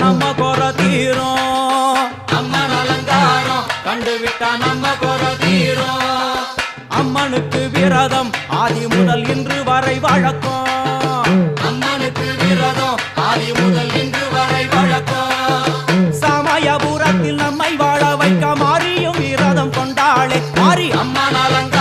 நம்ம குறை தீரும். அம்மன் அலங்காரம் கண்டுவிட்டா நம்ம குறை தீரும். அம்மனுக்கு விரதம் ஆதி முதல் இன்று வரை வழக்கம். அம்மனுக்கு விரதம் ஆதி முதல் இன்று வரை வழக்கம். சமயபுரத்தில் நம்மை வாழ வைக்க மாறியும் விரதம் கொண்டாளே மாறி அம்மன் அலங்காரம்